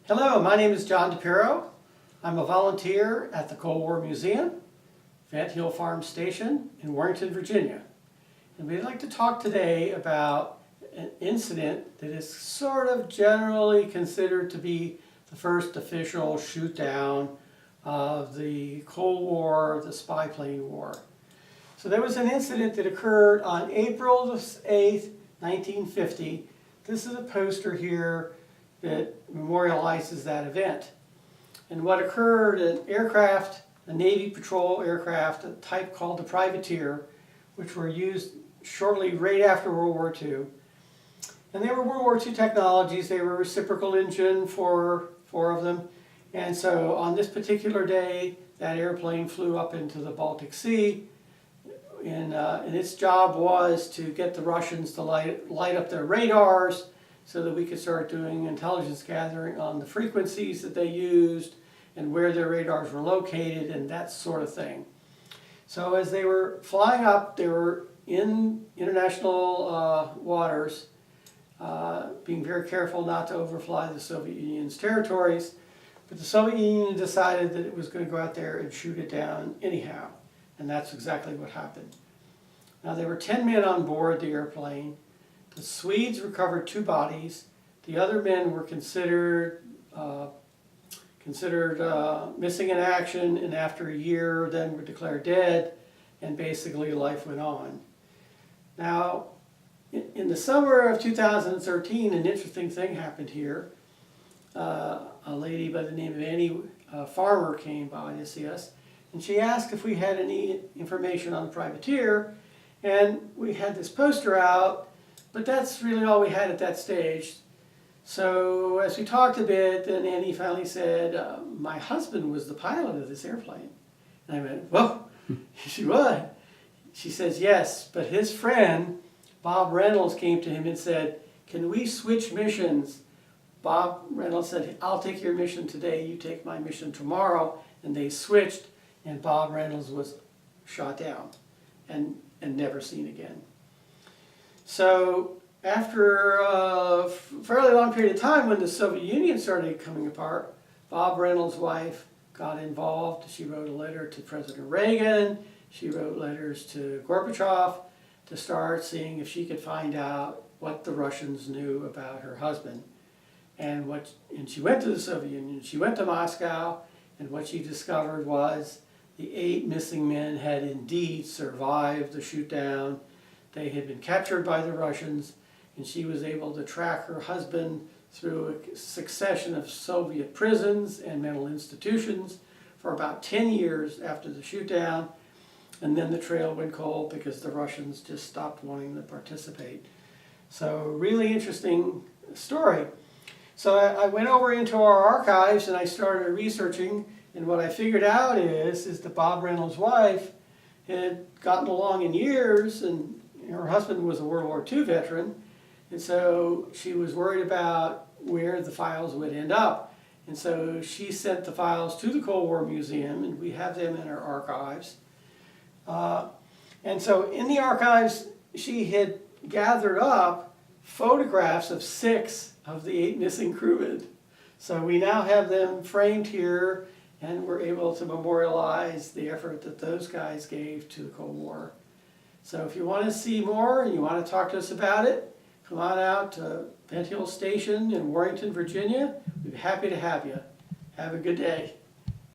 Hello, my name is John DePiro. I'm a volunteer at the Cold War Museum, Vint Hill Farm Station in Warrenton, Virginia. And we'd like to talk today about an incident that is sort of generally considered to be the first official shoot down of the Cold War, the spy plane war. So there was an incident that occurred on April 8th, 1950. This is a poster here that memorializes that event. And what occurred, an aircraft, a Navy patrol aircraft, a type called the privateer, which were used shortly right after World War II. And they were World War II technologies. They were reciprocal engine, four of them. And so on this particular day, that airplane flew up into the Baltic Sea. And its job was to get the Russians to light up their radars so that we could start doing intelligence gathering on the frequencies that they used and where their radars were located and that sort of thing. So as they were flying up, they were in international waters, being very careful not to overfly the Soviet Union's territories. But the Soviet Union decided that it was going to go out there and shoot it down anyhow. And that's exactly what happened. Now there were 10 men on board the airplane. The Swedes recovered 2 bodies. The other men were considered missing in action, and after a year then were declared dead, and basically life went on. Now, in the summer of 2013, an interesting thing happened here. A lady by the name of Annie Farmer came by to see us, and she asked if we had any information on the privateer, and we had this poster out. But that's really all we had at that stage. So as we talked a bit, then Annie finally said, my husband was the pilot of this airplane. And I went, well, she was. She says, yes, but his friend, Bob Reynolds, came to him and said, can we switch missions? Bob Reynolds said, I'll take your mission today, you take my mission tomorrow. And they switched, and Bob Reynolds was shot down and never seen again. So after a fairly long period of time, when the Soviet Union started coming apart, Bob Reynolds' wife got involved. She wrote a letter to President Reagan. She wrote letters to Gorbachev to start seeing if she could find out what the Russians knew about her husband. And she went to the Soviet Union. She went to Moscow, and what she discovered was the 8 missing men had indeed survived the shoot down. They had been captured by the Russians, and she was able to track her husband through a succession of Soviet prisons and mental institutions for about 10 years after the shoot down, and then the trail went cold because the Russians just stopped wanting to participate. So really interesting story. So I went over into our archives and I started researching, and what I figured out is that Bob Reynolds' wife had gotten along in years, and her husband was a World War II veteran, and so she was worried about where the files would end up. And so she sent the files to the Cold War Museum, and we have them in our archives. And so in the archives, she had gathered up photographs of 6 of the 8 missing crewmen. So we now have them framed here, and we're able to memorialize the effort that those guys gave to the Cold War. So if you want to see more and you want to talk to us about it, come on out to Vint Hill Station in Warrenton, Virginia. We'd be happy to have you. Have a good day.